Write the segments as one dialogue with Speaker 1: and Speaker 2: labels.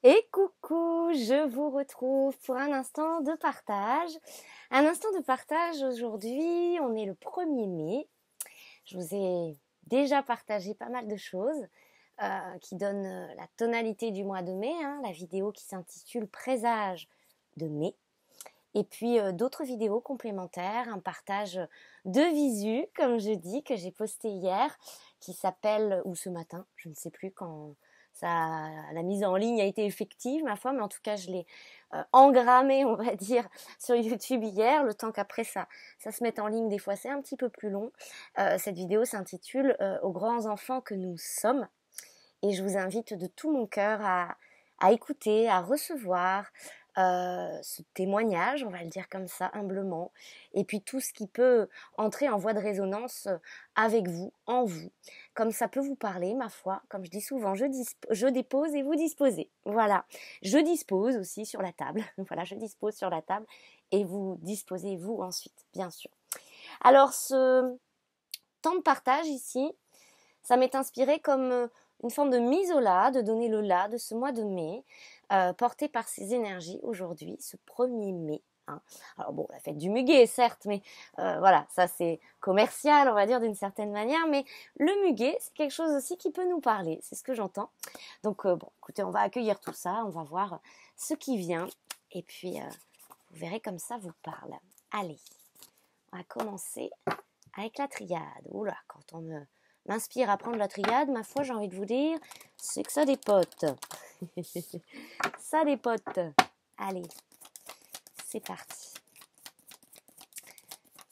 Speaker 1: Et coucou, je vous retrouve pour un instant de partage. Un instant de partage aujourd'hui, on est le 1er mai. Je vous ai déjà partagé pas mal de choses qui donnent la tonalité du mois de mai, la vidéo qui s'intitule Présage de mai. Et puis d'autres vidéos complémentaires, un partage de visu, comme je dis, que j'ai posté hier, qui s'appelle, ou ce matin, je ne sais plus quand la mise en ligne a été effective, ma foi, mais en tout cas, je l'ai engrammé, on va dire, sur YouTube hier, le temps qu'après ça se mette en ligne, des fois c'est un petit peu plus long. Cette vidéo s'intitule Aux grands enfants que nous sommes, et je vous invite de tout mon cœur à écouter, à recevoir ce témoignage, on va le dire comme ça, humblement, et puis tout ce qui peut entrer en voie de résonance avec vous, en vous, comme ça peut vous parler, ma foi, comme je dis souvent, je dépose et vous disposez, voilà, je dispose aussi sur la table, voilà, je dispose sur la table, et vous disposez vous ensuite, bien sûr. Alors, ce temps de partage ici, ça m'est inspiré comme une forme de mise au là, de donner le là de ce mois de mai, porté par ces énergies aujourd'hui, ce 1er mai. Alors bon, la fête du muguet, certes, mais voilà, ça c'est commercial, on va dire d'une certaine manière, mais le muguet, c'est quelque chose aussi qui peut nous parler, c'est ce que j'entends. Donc bon, écoutez, on va accueillir tout ça, on va voir ce qui vient, et puis vous verrez comme ça vous parle. Allez, on va commencer avec la triade. Oula, quand on m'inspire à prendre la triade, ma foi, j'ai envie de vous dire, c'est que ça dépote. Ça dépote. Allez, c'est parti.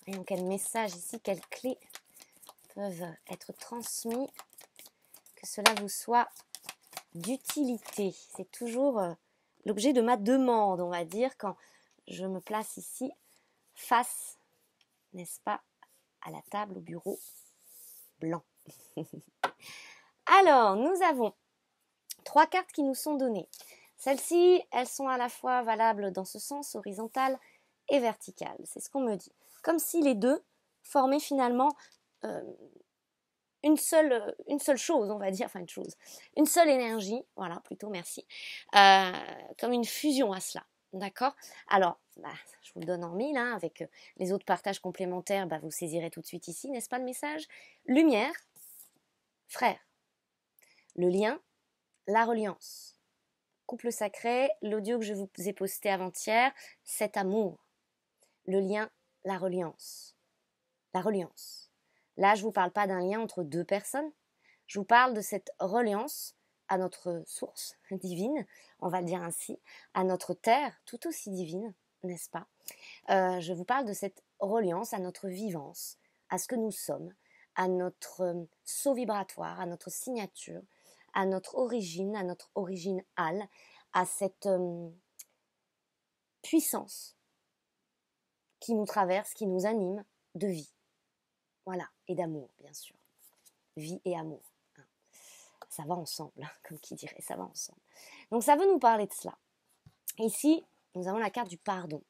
Speaker 1: Voyons quel message ici, quelles clés peuvent être transmis, que cela vous soit d'utilité. C'est toujours l'objet de ma demande, on va dire, quand je me place ici face, n'est-ce pas, à la table, au bureau blanc. Alors, nous avons 3 cartes qui nous sont données. Celles-ci, elles sont à la fois valables dans ce sens horizontal et vertical. C'est ce qu'on me dit. Comme si les deux formaient finalement une seule chose, on va dire, enfin une seule énergie, voilà, plutôt, merci, comme une fusion à cela. D'accord? Alors, je vous le donne en mille, avec les autres partages complémentaires, vous saisirez tout de suite ici, n'est-ce pas le message? Lumière, frère. Le lien, la reliance. Couple sacré, l'audio que je vous ai posté avant-hier, cet amour. Le lien, la reliance. La reliance. Là, je ne vous parle pas d'un lien entre 2 personnes. Je vous parle de cette reliance à notre source divine, on va le dire ainsi, à notre terre tout aussi divine, n'est-ce pas? Je vous parle de cette reliance à notre vivance, à ce que nous sommes, à notre saut vibratoire, à notre signature, à notre original, à cette puissance qui nous traverse, qui nous anime de vie. Voilà, et d'amour, bien sûr. Vie et amour. Ça va ensemble, comme qui dirait, ça va ensemble. Donc ça veut nous parler de cela. Ici, nous avons la carte du pardon.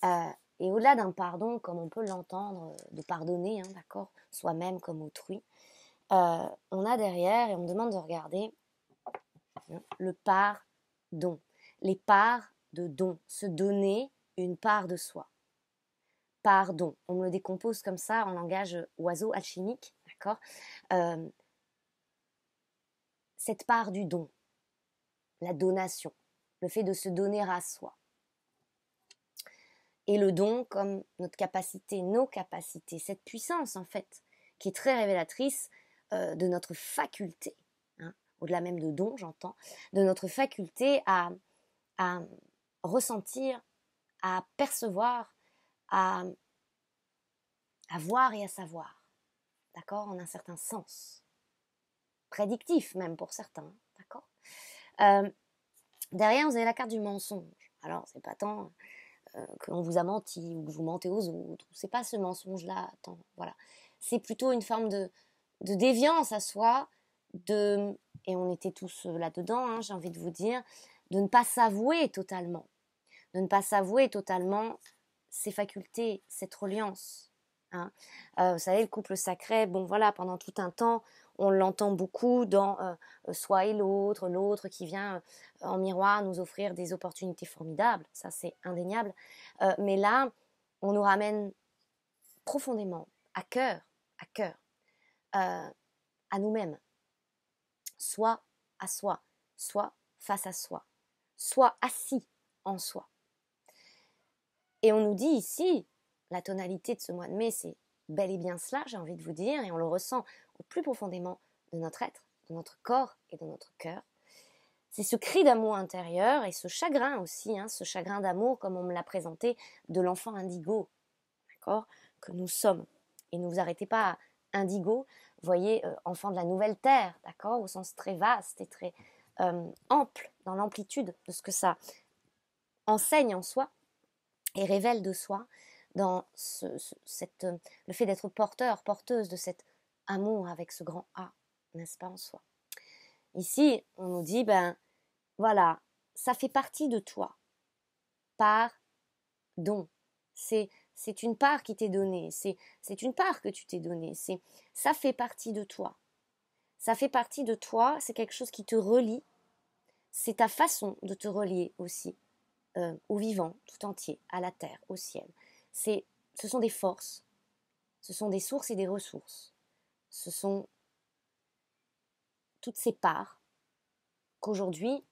Speaker 1: Et au-delà d'un pardon, comme on peut l'entendre, de pardonner, d'accord, soi-même comme autrui, on a derrière, et on me demande de regarder, le pardon. Les parts de don. Se donner une part de soi. Pardon. On me le décompose comme ça en langage oiseau alchimique, d'accord, cette part du don, la donation, le fait de se donner à soi. Et le don comme notre capacité, nos capacités, cette puissance en fait, qui est très révélatrice de notre faculté, au-delà même de don, j'entends, de notre faculté à ressentir, à percevoir, à voir et à savoir, d'accord, en un certain sens, prédictif même pour certains, d'accord. Derrière, vous avez la carte du mensonge. Alors, c'est pas tant qu'on vous a menti ou que vous mentez aux autres, c'est pas ce mensonge-là, tant, voilà. C'est plutôt une forme de déviance à soi, et on était tous là-dedans, j'ai envie de vous dire, de ne pas s'avouer totalement, ses facultés, cette reliance. Vous savez, le couple sacré, bon voilà, pendant tout un temps, on l'entend beaucoup dans soi et l'autre, l'autre qui vient en miroir nous offrir des opportunités formidables, ça c'est indéniable. Mais là, on nous ramène profondément, à cœur, à nous-mêmes, soit à soi, soit face à soi, soit assis en soi. Et on nous dit ici, la tonalité de ce mois de mai, c'est bel et bien cela, j'ai envie de vous dire, et on le ressent au plus profondément de notre être, de notre corps et de notre cœur. C'est ce cri d'amour intérieur et ce chagrin aussi, ce chagrin d'amour, comme on me l'a présenté, de l'enfant indigo, d'accord, que nous sommes. Et ne vous arrêtez pas à indigo, voyez, enfant de la nouvelle terre, d'accord, au sens très vaste et très ample, dans l'amplitude de ce que ça enseigne en soi et révèle de soi, dans le fait d'être porteuse de cet amour avec ce grand A, n'est-ce pas, en soi. Ici, on nous dit, voilà, ça fait partie de toi. Pardon. C'est une part qui t'est donnée, c'est une part que tu t'es donnée, ça fait partie de toi. Ça fait partie de toi, c'est quelque chose qui te relie, c'est ta façon de te relier aussi au vivant tout entier, à la terre, au ciel. Ce sont des forces, ce sont des sources et des ressources, ce sont toutes ces parts qu'aujourd'hui,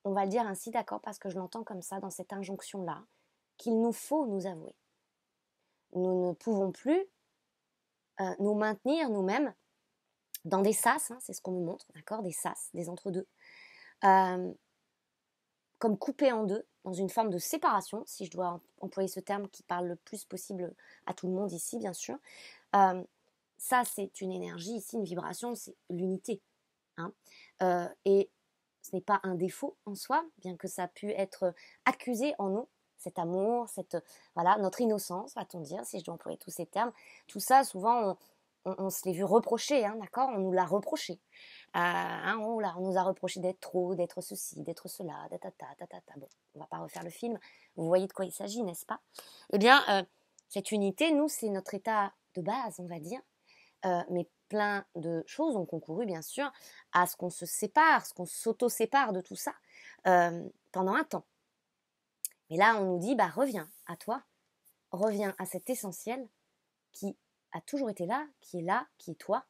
Speaker 1: on va le dire ainsi, d'accord, parce que je l'entends comme ça, dans cette injonction-là, qu'il nous faut nous avouer. Nous ne pouvons plus nous maintenir nous-mêmes dans des sas, c'est ce qu'on nous montre, d'accord, des sas, des entre-deux, comme coupés en deux, dans une forme de séparation, si je dois employer ce terme qui parle le plus possible à tout le monde ici, bien sûr. Ça, c'est une énergie, ici, une vibration, c'est l'unité. Et ce n'est pas un défaut en soi, bien que ça a pu être accusé en nous, cet amour, notre innocence, va-t-on dire, si je dois employer tous ces termes. Tout ça, souvent, on se l'est vu reprocher, d'accord, on nous l'a reproché. On nous a reproché d'être trop, d'être ceci, d'être cela, Bon, on va pas refaire le film, vous voyez de quoi il s'agit, n'est-ce pas? Eh bien, cette unité, nous, c'est notre état de base, on va dire, mais plein de choses ont concouru, bien sûr, à ce qu'on se sépare, ce qu'on s'auto-sépare de tout ça pendant un temps. Mais là, on nous dit, reviens à toi, reviens à cet essentiel qui a toujours été là, qui est toi,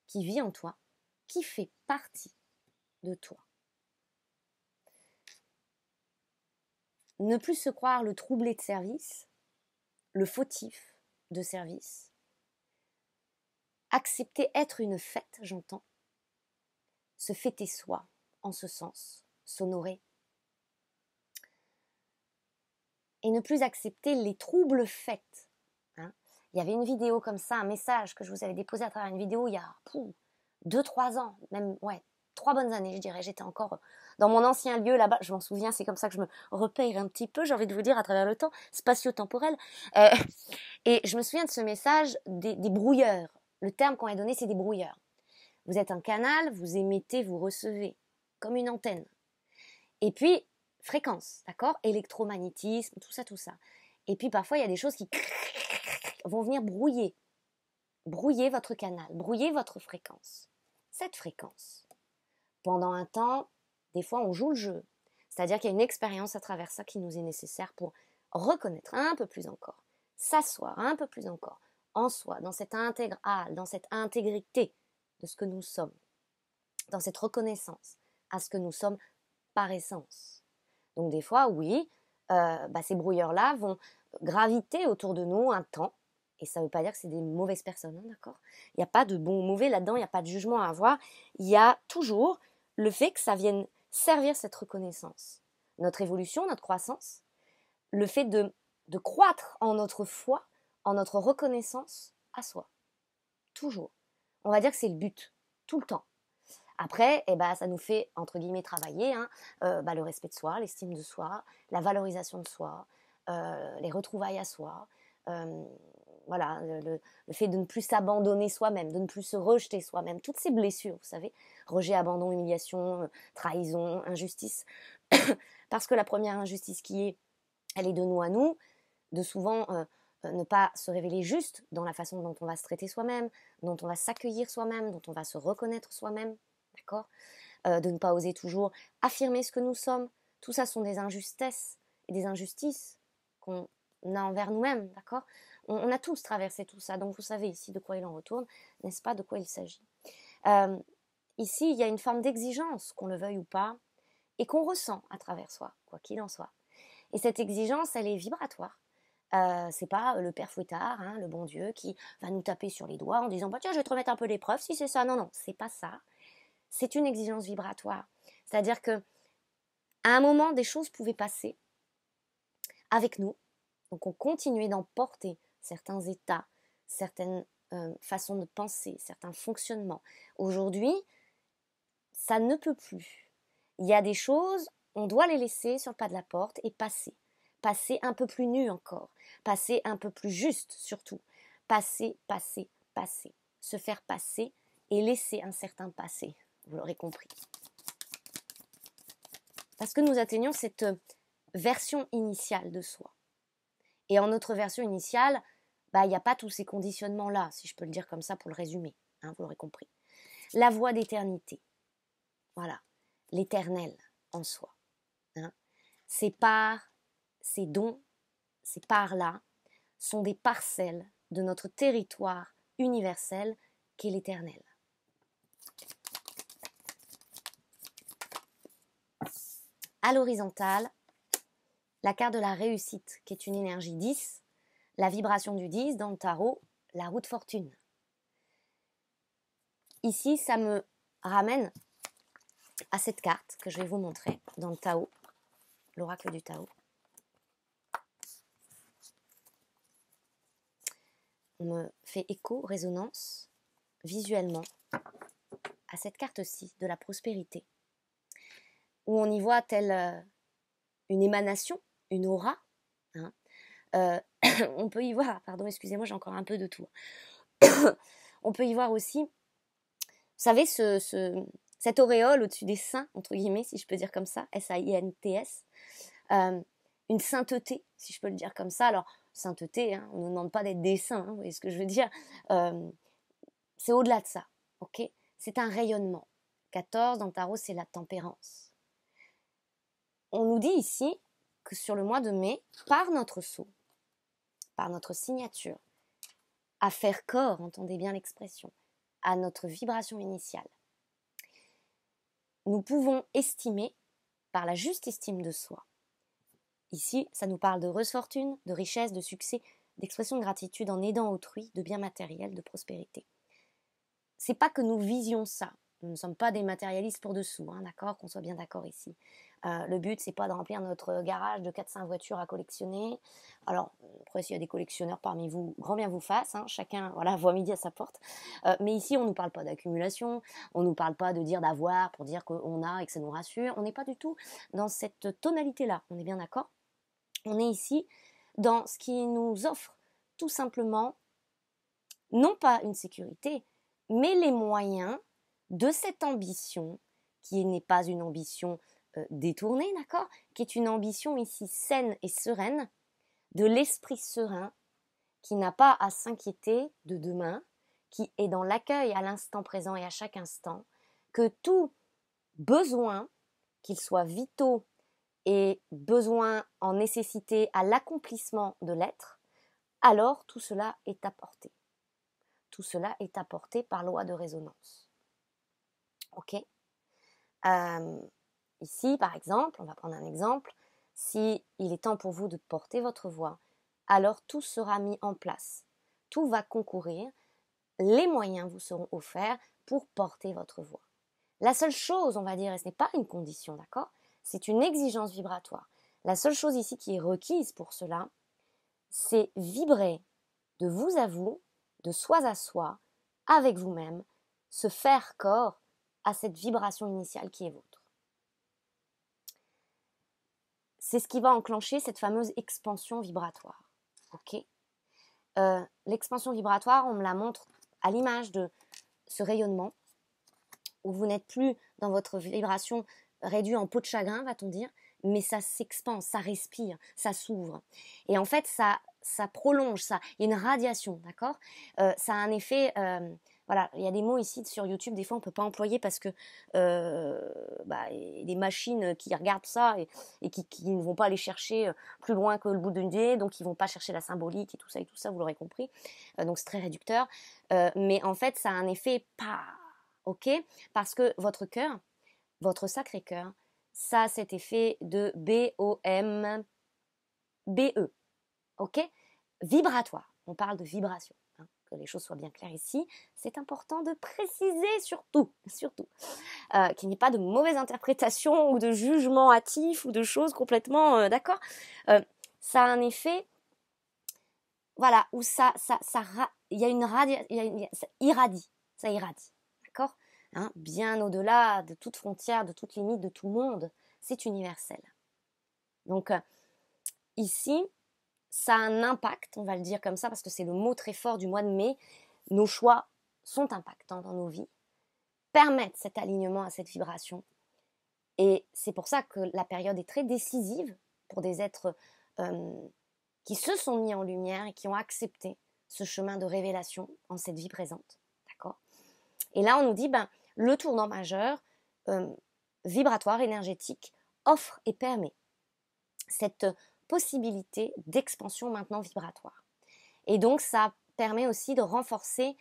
Speaker 1: qui vit en toi, qui fait partie de toi. Ne plus se croire le troublé de service, le fautif de service. Accepter être une fête, j'entends. Se fêter soi, en ce sens, s'honorer. Et ne plus accepter les troubles faits. Il y avait une vidéo comme ça, un message que je vous avais déposé à travers une vidéo il y a 2-3 ans, même 3 bonnes années, je dirais. J'étais encore dans mon ancien lieu là-bas, je m'en souviens, c'est comme ça que je me repère un petit peu, j'ai envie de vous dire, à travers le temps, spatio-temporel. Et je me souviens de ce message des brouilleurs. Le terme qu'on a donné, c'est des brouilleurs. Vous êtes un canal, vous émettez, vous recevez, comme une antenne. Et puis, fréquence, d'accord, électromagnétisme, tout ça. Et puis parfois, il y a des choses qui vont venir brouiller votre canal, brouiller votre fréquence. Cette fréquence. Pendant un temps, des fois, on joue le jeu. C'est-à-dire qu'il y a une expérience à travers ça qui nous est nécessaire pour reconnaître un peu plus encore, s'asseoir un peu plus encore en soi, dans cette intégrale, dans cette intégrité de ce que nous sommes, dans cette reconnaissance à ce que nous sommes par essence. Donc des fois, oui, ces brouilleurs-là vont graviter autour de nous un temps, et ça ne veut pas dire que c'est des mauvaises personnes, d'accord ? Il n'y a pas de bon ou mauvais là-dedans, il n'y a pas de jugement à avoir, il y a toujours le fait que ça vienne servir cette reconnaissance. Notre évolution, notre croissance, le fait de croître en notre foi, en notre reconnaissance à soi. Toujours. On va dire que c'est le but, tout le temps. Après, ça nous fait, entre guillemets, travailler le respect de soi, l'estime de soi, la valorisation de soi, les retrouvailles à soi, le fait de ne plus s'abandonner soi-même, de ne plus se rejeter soi-même. Toutes ces blessures, vous savez, rejet, abandon, humiliation, trahison, injustice. Parce que la première injustice elle est de nous à nous, de souvent ne pas se révéler juste dans la façon dont on va se traiter soi-même, dont on va s'accueillir soi-même, dont on va se reconnaître soi-même, d'accord, de ne pas oser toujours affirmer ce que nous sommes. Tout ça sont des injustices et des injustices qu'on a envers nous-mêmes, d'accord. On a tous traversé tout ça, donc vous savez ici de quoi il en retourne, n'est-ce pas, de quoi il s'agit. Ici, il y a une forme d'exigence, qu'on le veuille ou pas, et qu'on ressent à travers soi, quoi qu'il en soit. Et cette exigence, elle est vibratoire. C'est pas le père Fouettard, hein, le bon Dieu, qui va nous taper sur les doigts en disant bah, tiens, je vais te remettre un peu l'épreuve si c'est ça. Non, non, c'est pas ça. C'est une exigence vibratoire. C'est-à-dire que à un moment, des choses pouvaient passer avec nous. Donc on continuait d'emporter certains états, certaines façons de penser, certains fonctionnements. Aujourd'hui, ça ne peut plus. Il y a des choses, on doit les laisser sur le pas de la porte et passer. Passer un peu plus nu encore. Passer un peu plus juste surtout. Passer, passer, passer. Se faire passer et laisser un certain passé. Vous l'aurez compris. Parce que nous atteignons cette version initiale de soi. Et en notre version initiale, il n'y a pas tous ces conditionnements-là, si je peux le dire comme ça pour le résumer. Hein, vous l'aurez compris. La voie d'éternité. Voilà. L'éternel en soi. Hein. Ces parts, ces dons, ces parts-là sont des parcelles de notre territoire universel qu'est l'éternel. À l'horizontale, la carte de la réussite, qui est une énergie 10, la vibration du 10 dans le tarot, la roue de fortune. Ici, ça me ramène à cette carte que je vais vous montrer dans le Tao, l'oracle du Tao. On me fait écho, résonance, visuellement, à cette carte-ci de la prospérité, où on y voit telle une émanation, une aura. Hein. On peut y voir, pardon, excusez-moi, j'ai encore un peu de tout. On peut y voir aussi, vous savez, cette auréole au-dessus des seins, entre guillemets, si je peux dire comme ça, S-A-I-N-T-S, une sainteté, si je peux le dire comme ça. Alors, sainteté, hein, on ne nous demande pas d'être des saints, hein, vous voyez ce que je veux dire. C'est au-delà de ça, ok. C'est un rayonnement. 14, dans le tarot, c'est la tempérance. On nous dit ici que sur le mois de mai, par notre sceau, par notre signature, à faire corps, entendez bien l'expression, à notre vibration initiale, nous pouvons estimer, par la juste estime de soi, ici, ça nous parle de heureuse fortune, de richesse, de succès, d'expression de gratitude en aidant autrui, de biens matériels, de prospérité. C'est pas que nous visions ça. Nous ne sommes pas des matérialistes pour dessous, hein, d'accord, qu'on soit bien d'accord ici. Le but, c'est pas de remplir notre garage de 4-5 voitures à collectionner. Alors, après, s'il y a des collectionneurs parmi vous, grand bien vous fasse, hein, chacun, voilà, voit midi à sa porte. Mais ici, on ne nous parle pas d'accumulation, on ne nous parle pas de dire d'avoir pour dire qu'on a et que ça nous rassure. On n'est pas du tout dans cette tonalité-là, on est bien d'accord. On est ici dans ce qui nous offre tout simplement, non pas une sécurité, mais les moyens de cette ambition, qui n'est pas une ambition détournée, d'accord, qui est une ambition ici saine et sereine, de l'esprit serein, qui n'a pas à s'inquiéter de demain, qui est dans l'accueil à l'instant présent et à chaque instant, que tout besoin, qu'il soit vitaux et besoin en nécessité à l'accomplissement de l'être, alors tout cela est apporté. Tout cela est apporté par loi de résonance. Ok. Ici, par exemple, on va prendre un exemple, si il est temps pour vous de porter votre voix, alors tout sera mis en place. Tout va concourir, les moyens vous seront offerts pour porter votre voix. La seule chose, on va dire, et ce n'est pas une condition, d'accord, c'est une exigence vibratoire. La seule chose ici qui est requise pour cela, c'est vibrer de vous à vous, de soi à soi, avec vous-même, se faire corps à cette vibration initiale qui est vôtre. C'est ce qui va enclencher cette fameuse expansion vibratoire. Ok. L'expansion vibratoire, on me la montre à l'image de ce rayonnement, où vous n'êtes plus dans votre vibration réduite en peau de chagrin, va-t-on dire, mais ça s'expand, ça respire, ça s'ouvre. Et en fait, ça ça prolonge, il y a une radiation, d'accord? Ça a un effet, voilà, il y a des mots ici sur YouTube, des fois on ne peut pas employer parce que y a des machines qui regardent ça et qui ne vont pas aller chercher plus loin que le bout d'une nez, donc ils ne vont pas chercher la symbolique et tout ça, vous l'aurez compris. Donc c'est très réducteur. Mais en fait, ça a un effet pas, ok? Parce que votre cœur, votre sacré cœur, ça a cet effet de B-O-M-B-E, ok? Vibratoire, on parle de vibration. Que les choses soient bien claires ici, c'est important de préciser surtout, qu'il n'y ait pas de mauvaise interprétation ou de jugement hâtif ou de choses complètement, d'accord, ça a un effet, voilà, où il y a une ça irradie, d'accord, hein, bien au-delà de toute frontière, de toute limite, de tout monde, c'est universel. Donc ici, ça a un impact, on va le dire comme ça, parce que c'est le mot très fort du mois de mai. Nos choix sont impactants dans nos vies, permettent cet alignement à cette vibration. Et c'est pour ça que la période est très décisive pour des êtres qui se sont mis en lumière et qui ont accepté ce chemin de révélation en cette vie présente. D'accord ? Et là, on nous dit, le tournant majeur, vibratoire, énergétique, offre et permet cette possibilité d'expansion maintenant vibratoire. Et donc ça permet aussi de renforcer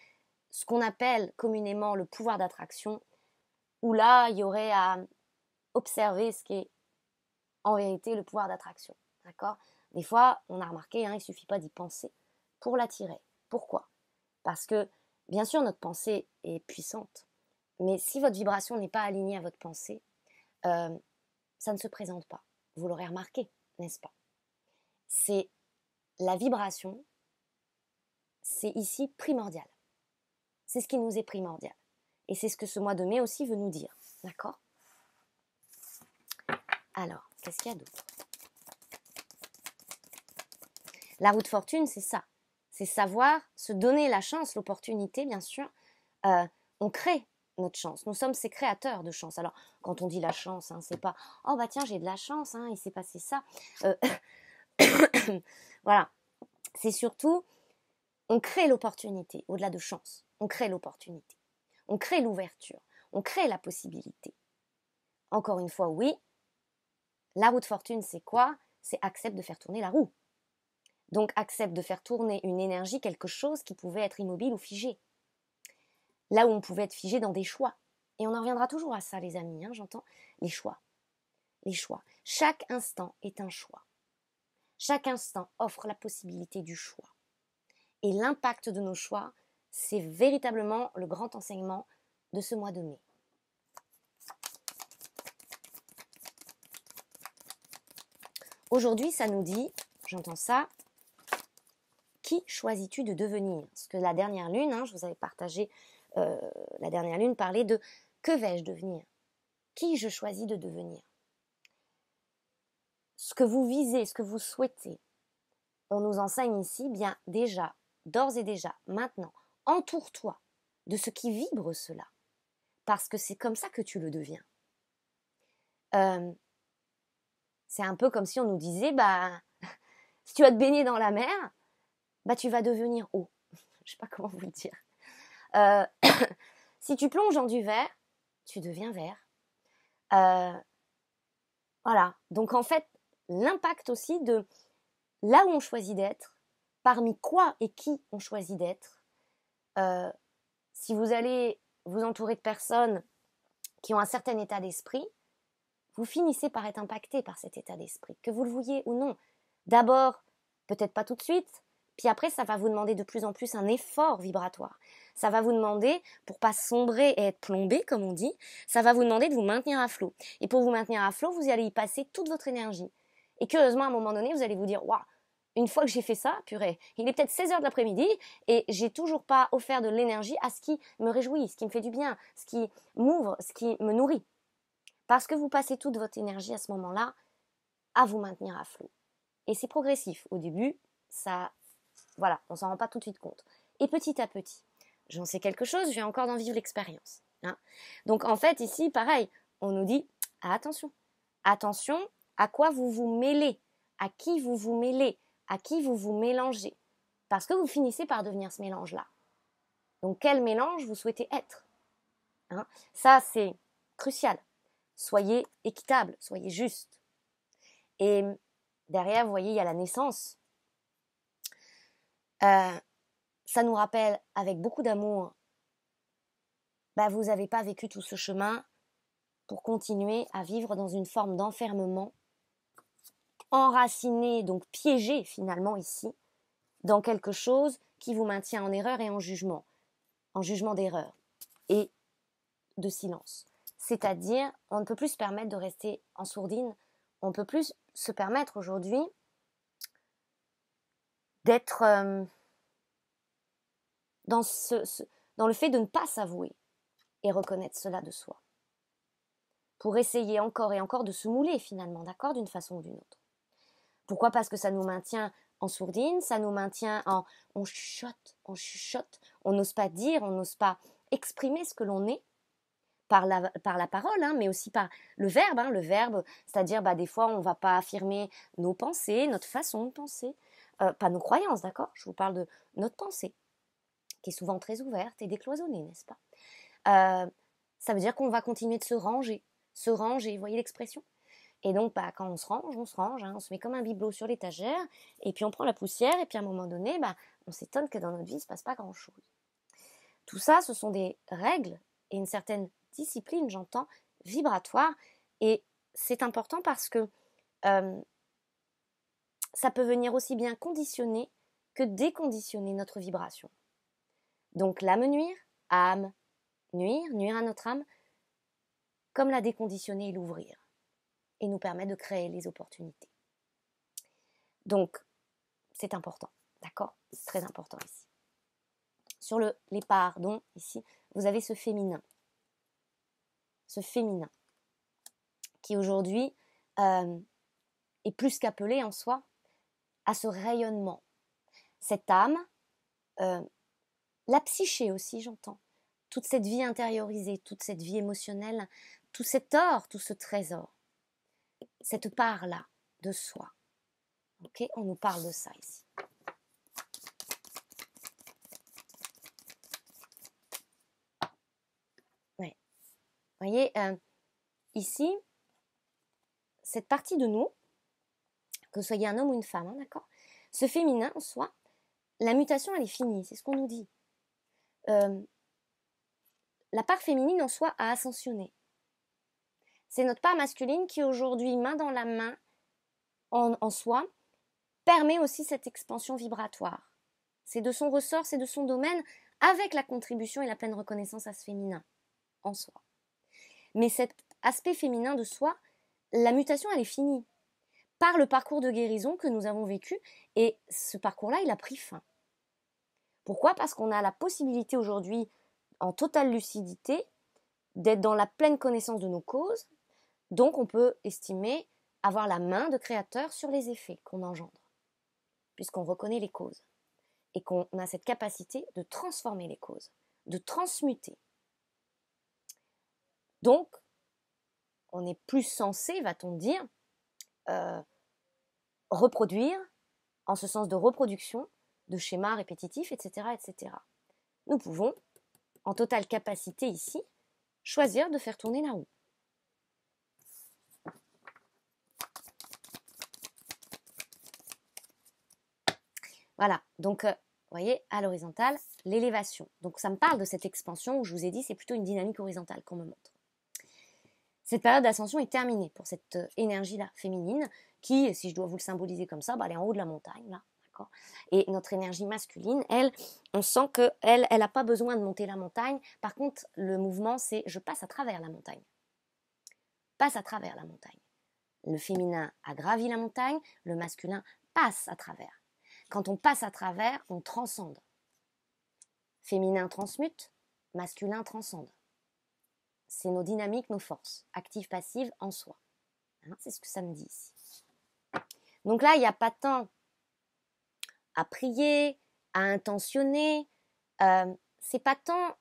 Speaker 1: ce qu'on appelle communément le pouvoir d'attraction, où là il y aurait à observer ce qui est en vérité le pouvoir d'attraction. D'accord ? Des fois, on a remarqué, il ne suffit pas d'y penser pour l'attirer. Pourquoi ? Parce que bien sûr notre pensée est puissante, mais si votre vibration n'est pas alignée à votre pensée, ça ne se présente pas. Vous l'aurez remarqué, n'est-ce pas ? C'est la vibration, c'est ici primordial. C'est ce qui nous est primordial. Et c'est ce que ce mois de mai aussi veut nous dire. D'accord ? Alors, qu'est-ce qu'il y a d'autre ? La roue de fortune, c'est ça. C'est savoir se donner la chance, l'opportunité, bien sûr. On crée notre chance. Nous sommes ces créateurs de chance. Alors, quand on dit la chance, c'est pas « Oh, tiens, j'ai de la chance, il s'est passé ça. » Voilà. C'est surtout, on crée l'opportunité, au-delà de chance. On crée l'opportunité. On crée l'ouverture. On crée la possibilité. Encore une fois, oui, la roue de fortune, c'est quoi ? C'est accepte de faire tourner la roue. Donc, accepte de faire tourner une énergie, quelque chose qui pouvait être immobile ou figé. Là où on pouvait être figé dans des choix. Et on en reviendra toujours à ça, les amis, j'entends. Les choix. Les choix. Chaque instant est un choix. Chaque instant offre la possibilité du choix. Et l'impact de nos choix, c'est véritablement le grand enseignement de ce mois de mai. Aujourd'hui, ça nous dit, j'entends ça, qui choisis-tu de devenir ? Parce que la dernière lune, je vous avais partagé, la dernière lune parlait de que vais-je devenir ? Qui je choisis de devenir ? Ce que vous visez, ce que vous souhaitez, on nous enseigne ici, bien déjà, d'ores et déjà, maintenant, entoure-toi de ce qui vibre cela. Parce que c'est comme ça que tu le deviens. C'est un peu comme si on nous disait, si tu vas te baigner dans la mer, tu vas devenir eau. Je sais pas comment vous le dire. Si tu plonges dans du verre, tu deviens vert. Voilà. Donc en fait, l'impact aussi de là où on choisit d'être, parmi quoi et qui on choisit d'être. Si vous allez vous entourer de personnes qui ont un certain état d'esprit, vous finissez par être impacté par cet état d'esprit, que vous le vouliez ou non. D'abord, peut-être pas tout de suite, puis après, ça va vous demander de plus en plus un effort vibratoire. Ça va vous demander, pour pas sombrer et être plombé, comme on dit, ça va vous demander de vous maintenir à flot. Et pour vous maintenir à flot, vous allez y passer toute votre énergie. Et curieusement, à un moment donné, vous allez vous dire « Waouh, une fois que j'ai fait ça, purée, il est peut-être 16h de l'après-midi et j'ai toujours pas offert de l'énergie à ce qui me réjouit, ce qui me fait du bien, ce qui m'ouvre, ce qui me nourrit. » Parce que vous passez toute votre énergie à ce moment-là à vous maintenir à flot. Et c'est progressif. Au début, voilà, on s'en rend pas tout de suite compte. Et petit à petit, j'en sais quelque chose, j'ai encore d'en vivre l'expérience. Donc en fait, ici, pareil, on nous dit, attention à quoi vous vous mêlez, à qui vous vous mêlez, à qui vous vous mélangez. Parce que vous finissez par devenir ce mélange-là. Donc, quel mélange vous souhaitez être, hein? Ça, c'est crucial. Soyez équitable, soyez juste. Et derrière, vous voyez, il y a la naissance. Ça nous rappelle, avec beaucoup d'amour, vous n'avez pas vécu tout ce chemin pour continuer à vivre dans une forme d'enfermement, enraciné, donc piégé finalement ici, dans quelque chose qui vous maintient en erreur et en jugement d'erreur et de silence. C'est-à-dire, on ne peut plus se permettre de rester en sourdine, on ne peut plus se permettre aujourd'hui d'être dans le fait de ne pas s'avouer et reconnaître cela de soi. Pour essayer encore et encore de se mouler finalement, d'accord, d'une façon ou d'une autre. Pourquoi ? Parce que ça nous maintient en sourdine, ça nous maintient en... On chuchote, on n'ose pas dire, on n'ose pas exprimer ce que l'on est par la parole, hein, mais aussi par le verbe, c'est-à-dire des fois on ne va pas affirmer nos pensées, notre façon de penser, pas nos croyances, d'accord ? Je vous parle de notre pensée, qui est souvent très ouverte et décloisonnée, n'est-ce pas ? Ça veut dire qu'on va continuer de se ranger, vous voyez l'expression ? Et donc, quand on se range, hein, on se met comme un bibelot sur l'étagère, et puis on prend la poussière, et puis à un moment donné, on s'étonne que dans notre vie, il ne se passe pas grand-chose. Tout ça, ce sont des règles et une certaine discipline, j'entends, vibratoire, et c'est important parce que ça peut venir aussi bien conditionner que déconditionner notre vibration. Donc l'âme nuire à notre âme, comme la déconditionner et l'ouvrir, et nous permet de créer les opportunités. Donc, c'est important, d'accord ? C'est très important ici. Sur les pardons, ici, vous avez ce féminin qui aujourd'hui est plus qu'appelé en soi à ce rayonnement. Cette âme, la psyché aussi, j'entends, toute cette vie intériorisée, toute cette vie émotionnelle, tout cet or, tout ce trésor, cette part-là de soi. Ok, on nous parle de ça ici. Ouais. Vous voyez, ici, cette partie de nous, que vous soyez un homme ou une femme, hein, d'accord ? Ce féminin en soi, la mutation, elle est finie, c'est ce qu'on nous dit. La part féminine en soi a ascensionné. C'est notre part masculine qui aujourd'hui, main dans la main, en soi, permet aussi cette expansion vibratoire. C'est de son ressort, c'est de son domaine, avec la contribution et la pleine reconnaissance à ce féminin en soi. Mais cet aspect féminin de soi, la mutation, elle est finie par le parcours de guérison que nous avons vécu, et ce parcours-là, il a pris fin. Pourquoi ? Parce qu'on a la possibilité aujourd'hui, en totale lucidité, d'être dans la pleine connaissance de nos causes, donc on peut estimer avoir la main de créateur sur les effets qu'on engendre, puisqu'on reconnaît les causes, et qu'on a cette capacité de transformer les causes, de transmuter. Donc, on est plus censé, va-t-on dire, reproduire, en ce sens de reproduction, de schémas répétitifs, etc., etc. Nous pouvons, en totale capacité ici, choisir de faire tourner la roue. Voilà, donc, vous voyez, à l'horizontale, l'élévation. Donc, ça me parle de cette expansion où je vous ai dit, c'est plutôt une dynamique horizontale qu'on me montre. Cette période d'ascension est terminée pour cette énergie-là féminine qui, si je dois vous le symboliser comme ça, elle est en haut de la montagne, là, d'accord ? Et notre énergie masculine, elle, on sent qu'elle n'a pas besoin de monter la montagne. Par contre, le mouvement, c'est je passe à travers la montagne. Passe à travers la montagne. Le féminin a gravi la montagne, le masculin passe à travers. Quand on passe à travers, on transcende. Féminin transmute, masculin transcende. C'est nos dynamiques, nos forces, actives, passives en soi. Hein, c'est ce que ça me dit ici. Donc là, il n'y a pas tant à prier, à intentionner. C'est pas tant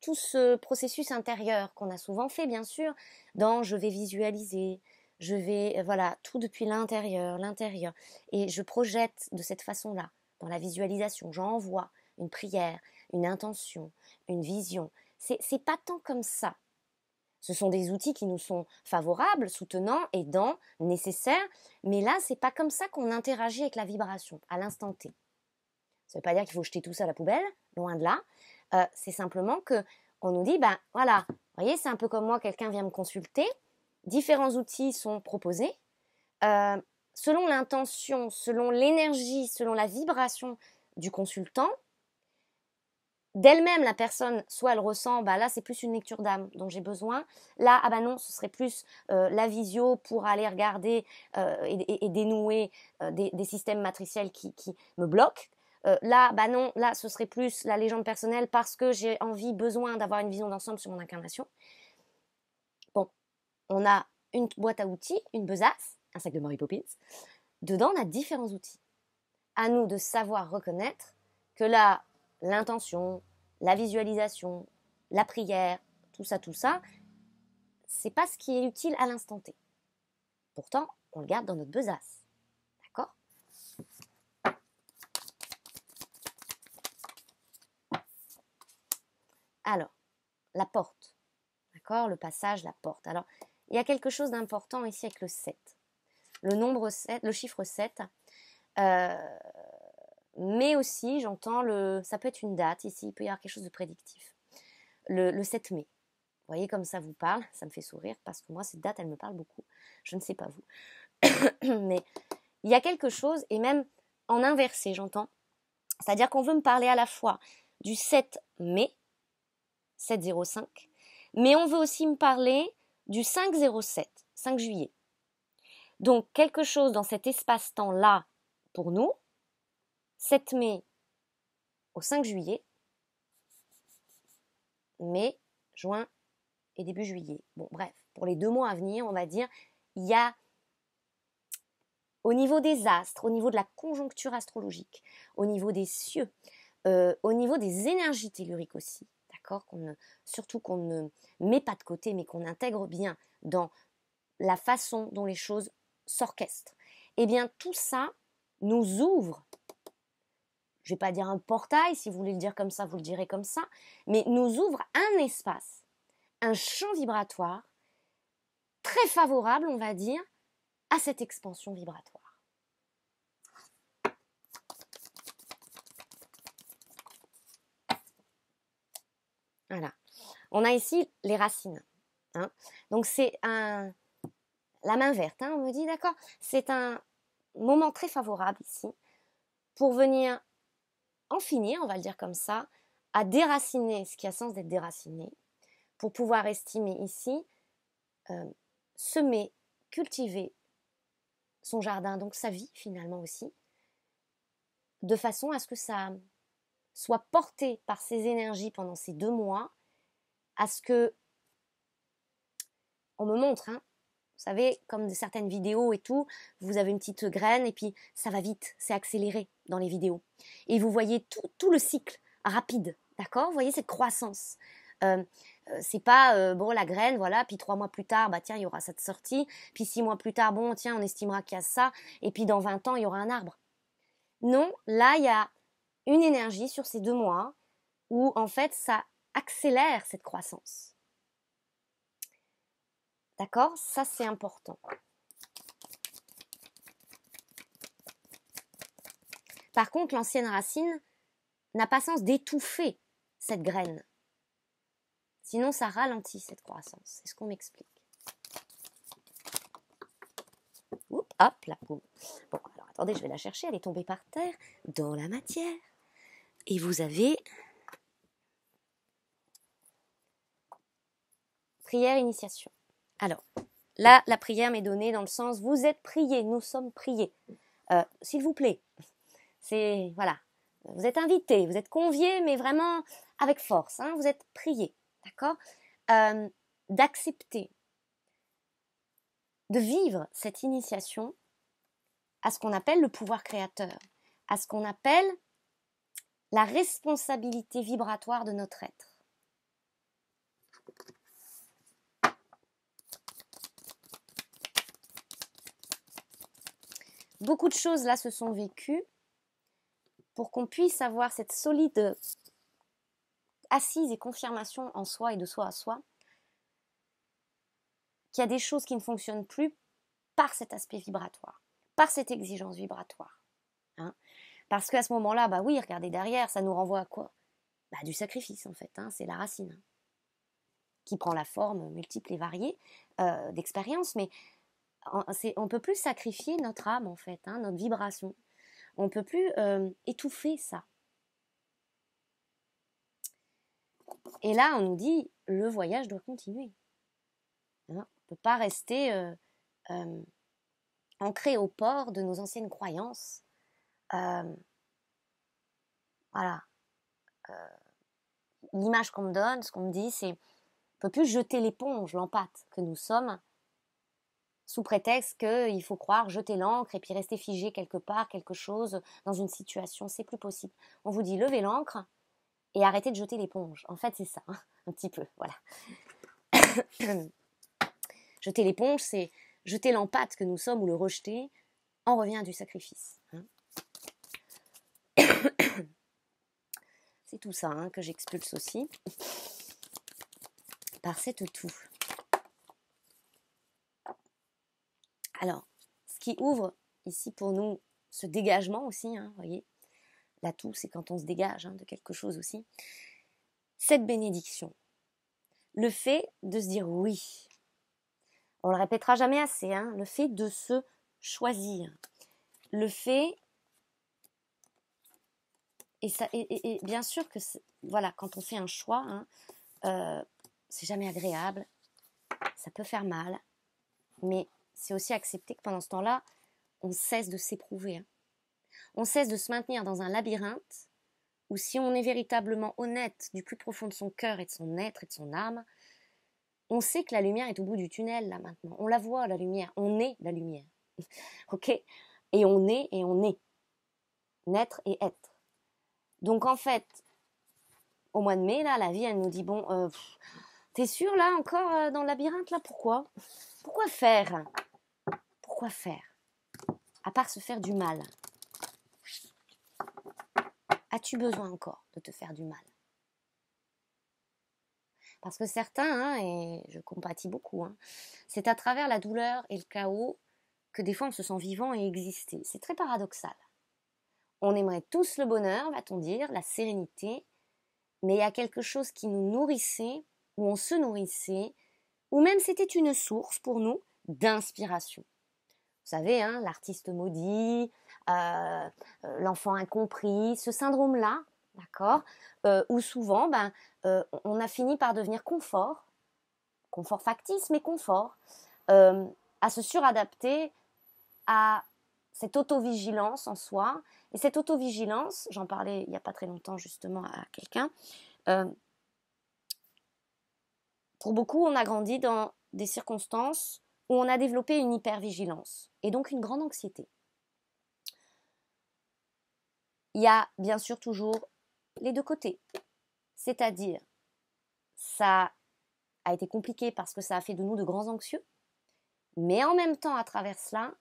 Speaker 1: tout ce processus intérieur qu'on a souvent fait, bien sûr, dans je vais visualiser, je vais, voilà, tout depuis l'intérieur, et je projette de cette façon-là, dans la visualisation, j'envoie une prière, une intention, une vision. C'est pas tant comme ça. Ce sont des outils qui nous sont favorables, soutenants, aidants, nécessaires, mais là, c'est pas comme ça qu'on interagit avec la vibration, à l'instant T. Ça veut pas dire qu'il faut jeter tout ça à la poubelle, loin de là. C'est simplement que on nous dit, ben voilà, vous voyez, c'est un peu comme moi, quelqu'un vient me consulter, différents outils sont proposés, selon l'intention, selon l'énergie, selon la vibration du consultant, d'elle-même la personne, soit elle ressent, bah là c'est plus une lecture d'âme dont j'ai besoin, là ah bah non ce serait plus la visio pour aller regarder et dénouer des systèmes matriciels qui me bloquent. Là bah non, là ce serait plus la légende personnelle parce que j'ai besoin d'avoir une vision d'ensemble sur mon incarnation. Bon, on a une boîte à outils, une besace, un sac de Mary Poppins. Dedans on a différents outils. À nous de savoir reconnaître que là l'intention, la visualisation, la prière, tout ça, c'est pas ce qui est utile à l'instant T. Pourtant, on le garde dans notre besace. D'accord ? Alors, la porte. D'accord ? Le passage, la porte. Alors, il y a quelque chose d'important ici avec le 7. Le nombre 7, le chiffre 7, mais aussi, j'entends, ça peut être une date ici, il peut y avoir quelque chose de prédictif. Le 7 mai. Vous voyez comme ça vous parle, ça me fait sourire parce que moi, cette date, elle me parle beaucoup. Je ne sais pas vous. Mais il y a quelque chose, et même en inversé, j'entends. C'est-à-dire qu'on veut me parler à la fois du 7 mai, 7-05, mais on veut aussi me parler du 5-07, 5 juillet. Donc, quelque chose dans cet espace-temps-là, pour nous, 7 mai au 5 juillet, mai, juin et début juillet. Bon, bref, pour les 2 mois à venir, on va dire, il y a, au niveau des astres, au niveau de la conjoncture astrologique, au niveau des cieux, au niveau des énergies telluriques aussi, d'accord, surtout qu'on ne met pas de côté, mais qu'on intègre bien dans la façon dont les choses s'orchestrent. Eh bien, tout ça nous ouvre, je ne vais pas dire un portail, si vous voulez le dire comme ça, vous le direz comme ça, mais nous ouvre un espace, un champ vibratoire très favorable, on va dire, à cette expansion vibratoire. Voilà. On a ici les racines. Hein. Donc c'est la main verte. Hein, on me dit, d'accord, c'est un moment très favorable ici pour venir en finir, on va le dire comme ça, à déraciner ce qui a sens d'être déraciné, pour pouvoir estimer ici, semer, cultiver son jardin, donc sa vie finalement aussi, de façon à ce que ça soit porté par ces énergies pendant ces 2 mois, à ce que on me montre, hein, vous savez, comme certaines vidéos et tout, vous avez une petite graine et puis ça va vite, c'est accéléré dans les vidéos. Et vous voyez tout le cycle rapide, d'accord ? Vous voyez cette croissance. C'est pas, bon, la graine, voilà, puis 3 mois plus tard, bah tiens, il y aura cette sortie, puis 6 mois plus tard, bon, tiens, on estimera qu'il y a ça, et puis dans 20 ans, il y aura un arbre. Non, là, il y a une énergie sur ces 2 mois où, en fait, ça accélère cette croissance. D'accord ? Ça, c'est important. Par contre, l'ancienne racine n'a pas sens d'étouffer cette graine. Sinon, ça ralentit cette croissance. C'est ce qu'on m'explique. Oups, hop, là. Bon, alors attendez, je vais la chercher. Elle est tombée par terre dans la matière. Et vous avez prière initiation. Alors, là, la prière m'est donnée dans le sens, vous êtes priés, nous sommes priés. S'il vous plaît, c'est, voilà, vous êtes invités, vous êtes conviés, mais vraiment avec force, hein, vous êtes priés, d'accord ? D'accepter, de vivre cette initiation à ce qu'on appelle le pouvoir créateur, à ce qu'on appelle la responsabilité vibratoire de notre être. beaucoup de choses là se sont vécues pour qu'on puisse avoir cette solide assise et confirmation en soi et de soi à soi qu'il y a des choses qui ne fonctionnent plus par cet aspect vibratoire, par cette exigence vibratoire. Hein. Parce qu'à ce moment-là, bah oui, regardez derrière, ça nous renvoie à quoi? Bah, du sacrifice en fait, hein, c'est la racine, hein, qui prend la forme multiple et variée d'expériences, mais on ne peut plus sacrifier notre âme en fait, hein, notre vibration. On ne peut plus étouffer ça. Et là, on nous dit, le voyage doit continuer. Hein, on ne peut pas rester ancré au port de nos anciennes croyances. Voilà. L'image qu'on me donne, ce qu'on me dit, c'est on ne peut plus jeter l'éponge, l'empâte que nous sommes, sous prétexte qu'il faut croire jeter l'encre et puis rester figé quelque part, quelque chose, dans une situation. C'est plus possible. On vous dit levez l'encre et arrêtez de jeter l'éponge. En fait, c'est ça, hein, un petit peu. Voilà. Jeter l'éponge, c'est jeter l'empâte que nous sommes ou le rejeter. En revient à du sacrifice. Hein. C'est tout ça hein, que j'expulse aussi par cette toux. Alors, ce qui ouvre ici pour nous ce dégagement aussi, hein, voyez, la toux, c'est quand on se dégage hein, de quelque chose aussi. Cette bénédiction, le fait de se dire oui, on le répétera jamais assez, hein, le fait de se choisir, le fait, et bien sûr que voilà, quand on fait un choix, hein, c'est jamais agréable, ça peut faire mal, mais c'est aussi accepter que pendant ce temps-là, on cesse de s'éprouver. Hein. On cesse de se maintenir dans un labyrinthe où si on est véritablement honnête du plus profond de son cœur et de son être et de son âme, on sait que la lumière est au bout du tunnel là maintenant. On la voit la lumière, on est la lumière. Ok ? Et on est et on est. Naître et être. Donc en fait, au mois de mai, là, la vie, elle nous dit, bon, t'es sûr là encore dans le labyrinthe là ? Pourquoi ? Pourquoi faire ? Pourquoi faire ? À part se faire du mal. As-tu besoin encore de te faire du mal ? Parce que certains, hein, et je compatis beaucoup, hein, c'est à travers la douleur et le chaos que des fois on se sent vivant et exister. C'est très paradoxal. On aimerait tous le bonheur, va-t-on dire, la sérénité, mais il y a quelque chose qui nous nourrissait, où on se nourrissait, ou même c'était une source pour nous d'inspiration. Vous savez, hein, l'artiste maudit, l'enfant incompris, ce syndrome-là, d'accord, où souvent, on a fini par devenir confort factice, mais confort, à se suradapter à cette autovigilance en soi. Et cette autovigilance, j'en parlais il n'y a pas très longtemps justement à quelqu'un, pour beaucoup, on a grandi dans des circonstances où on a développé une hypervigilance et donc une grande anxiété. Il y a bien sûr toujours les deux côtés, c'est-à-dire ça a été compliqué parce que ça a fait de nous de grands anxieux, mais en même temps à travers cela,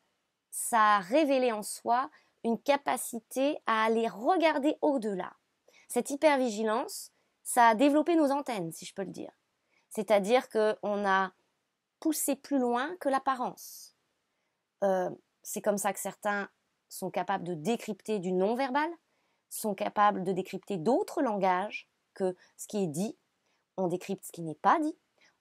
Speaker 1: ça a révélé en soi une capacité à aller regarder au-delà. Cette hypervigilance, ça a développé nos antennes, si je peux le dire. C'est-à-dire qu'on a poussé plus loin que l'apparence. C'est comme ça que certains sont capables de décrypter du non-verbal, sont capables de décrypter d'autres langages que ce qui est dit. On décrypte ce qui n'est pas dit,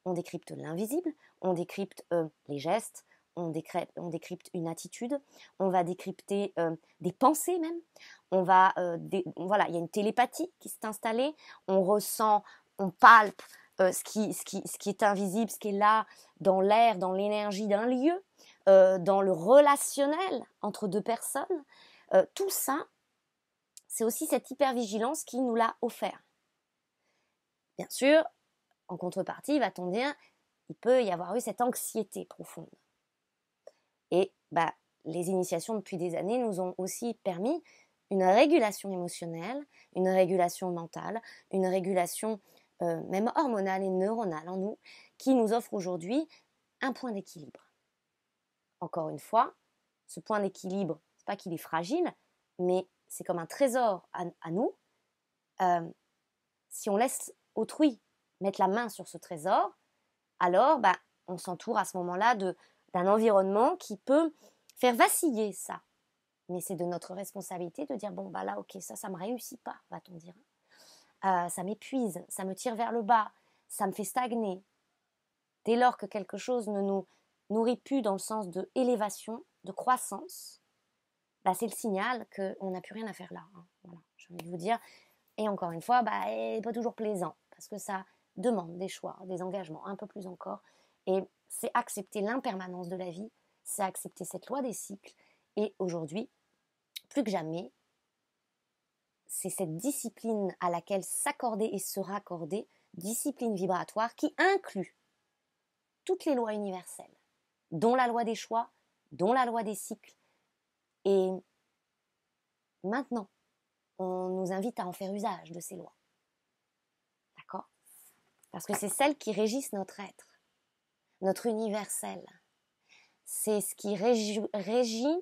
Speaker 1: on décrypte l'invisible, on décrypte les gestes, on décrypte une attitude, on va décrypter des pensées même, voilà, il y a une télépathie qui s'est installée, on ressent, on palpe ce qui est invisible, ce qui est là, dans l'air, dans l'énergie d'un lieu, dans le relationnel entre deux personnes. Tout ça, c'est aussi cette hypervigilance qui nous l'a offert. Bien sûr, en contrepartie, va-t-on dire, il peut y avoir eu cette anxiété profonde. Et les initiations depuis des années nous ont aussi permis une régulation émotionnelle, une régulation mentale, une régulation même hormonale et neuronale en nous, qui nous offre aujourd'hui un point d'équilibre. Encore une fois, ce point d'équilibre, c'est pas qu'il est fragile, mais c'est comme un trésor à nous. Si on laisse autrui mettre la main sur ce trésor, alors on s'entoure à ce moment-là d'un environnement qui peut faire vaciller ça. Mais c'est de notre responsabilité de dire, bon, là, ok, ça me réussit pas, va-t-on dire. Ça m'épuise, ça me tire vers le bas, ça me fait stagner. Dès lors que quelque chose ne nous nourrit plus dans le sens de élévation, de croissance, c'est le signal qu'on n'a plus rien à faire là. Hein. Voilà, j'ai envie de vous dire. Et encore une fois, c'est pas toujours plaisant, parce que ça demande des choix, des engagements, un peu plus encore. Et c'est accepter l'impermanence de la vie, c'est accepter cette loi des cycles. Et aujourd'hui, plus que jamais, c'est cette discipline à laquelle s'accorder et se raccorder, discipline vibratoire qui inclut toutes les lois universelles, dont la loi des choix, dont la loi des cycles. Et maintenant, on nous invite à en faire usage de ces lois. D'accord ? Parce que c'est celles qui régissent notre être, notre universel. C'est ce qui régit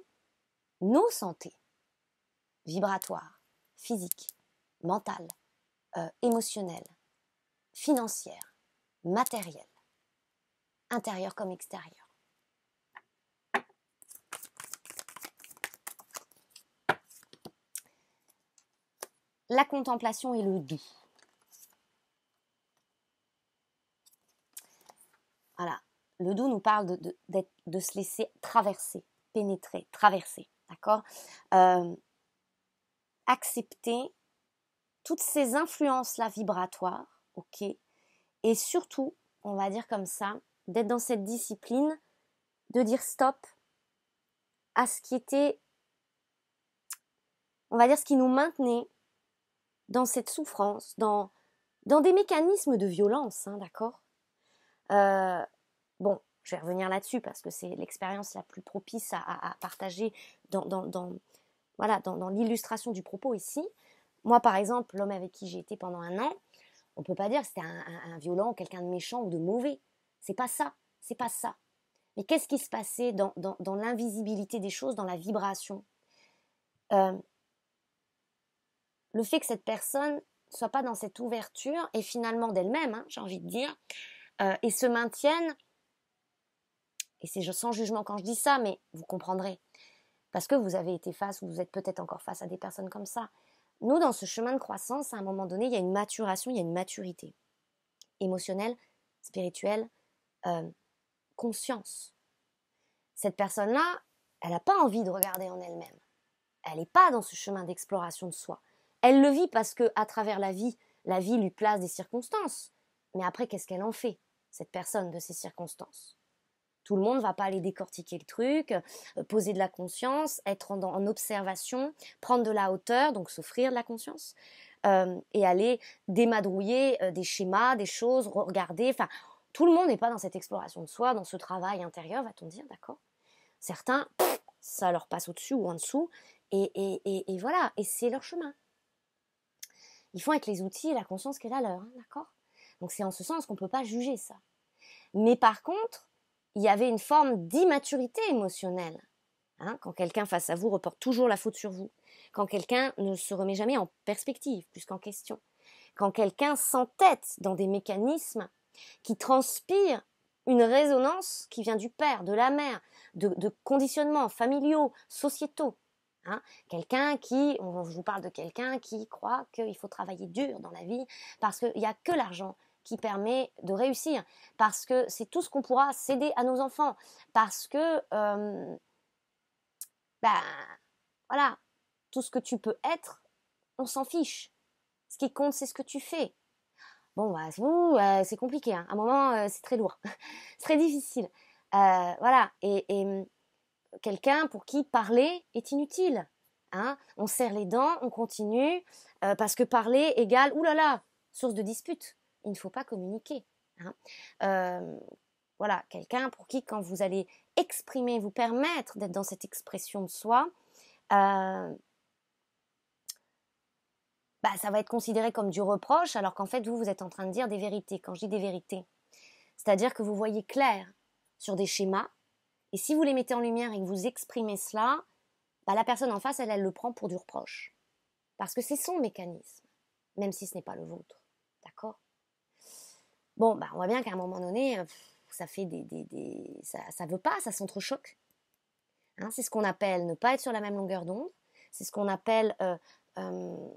Speaker 1: nos santé vibratoires, physiques, mentales, émotionnelles, financières, matérielles, intérieures comme extérieures. La contemplation et le doux. Voilà, le doux nous parle de se laisser traverser, pénétrer, traverser, d'accord ? Accepter toutes ces influences-là vibratoires, ok ? Et surtout, on va dire comme ça, d'être dans cette discipline, de dire stop à ce qui était, on va dire ce qui nous maintenait dans cette souffrance, dans des mécanismes de violence, hein, d'accord ? Bon, je vais revenir là-dessus parce que c'est l'expérience la plus propice à partager dans l'illustration du propos ici. Moi, par exemple, l'homme avec qui j'ai été pendant 1 an, on ne peut pas dire que c'était un violent, quelqu'un de méchant ou de mauvais. C'est pas ça. Mais qu'est-ce qui se passait dans l'invisibilité des choses, dans la vibration ? Le fait que cette personne ne soit pas dans cette ouverture et finalement d'elle-même, hein, j'ai envie de dire, et se maintienne, et c'est sans jugement quand je dis ça, mais vous comprendrez, parce que vous avez été face, ou vous êtes peut-être encore face à des personnes comme ça. Nous, dans ce chemin de croissance, à un moment donné, il y a une maturation, il y a une maturité émotionnelle, spirituelle, conscience. Cette personne-là, elle n'a pas envie de regarder en elle-même. Elle n'est pas dans ce chemin d'exploration de soi. Elle le vit parce qu'à travers la vie lui place des circonstances. Mais après, qu'est-ce qu'elle en fait, cette personne, de ces circonstances ? Tout le monde ne va pas aller décortiquer le truc, poser de la conscience, être en observation, prendre de la hauteur, donc s'offrir de la conscience, et aller démadrouiller des schémas, des choses, regarder. Enfin, tout le monde n'est pas dans cette exploration de soi, dans ce travail intérieur, va-t-on dire, d'accord ? Certains, ça leur passe au-dessus ou en dessous, et voilà, et c'est leur chemin. Ils font avec les outils et la conscience qu'elle a leur, hein, d'accord ? Donc c'est en ce sens qu'on ne peut pas juger ça. Mais par contre, il y avait une forme d'immaturité émotionnelle. Hein, quand quelqu'un face à vous reporte toujours la faute sur vous. Quand quelqu'un ne se remet jamais en perspective, plus qu'en question. Quand quelqu'un s'entête dans des mécanismes qui transpirent une résonance qui vient du père, de la mère, de conditionnements familiaux, sociétaux. Hein, je vous parle de quelqu'un qui croit qu'il faut travailler dur dans la vie parce qu'il n'y a que l'argent qui permet de réussir, parce que c'est tout ce qu'on pourra céder à nos enfants, parce que voilà, tout ce que tu peux être, on s'en fiche. Ce qui compte, c'est ce que tu fais. Bon, c'est compliqué, hein. À un moment, c'est très lourd, c'est très difficile. Voilà, et quelqu'un pour qui parler est inutile. Hein, on serre les dents, on continue, parce que parler égale, oulala, source de dispute. Il ne faut pas communiquer. Hein. Voilà, quelqu'un pour qui, quand vous allez exprimer, vous permettre d'être dans cette expression de soi, ça va être considéré comme du reproche, alors qu'en fait, vous êtes en train de dire des vérités. Quand je dis des vérités, c'est-à-dire que vous voyez clair sur des schémas, et si vous les mettez en lumière et que vous exprimez cela, bah, la personne en face, elle le prend pour du reproche. Parce que c'est son mécanisme, même si ce n'est pas le vôtre. D'accord? Bon, bah, on voit bien qu'à un moment donné, ça fait ça veut pas, ça s'entrechoque. Hein, c'est ce qu'on appelle ne pas être sur la même longueur d'onde. C'est ce qu'on appelle ne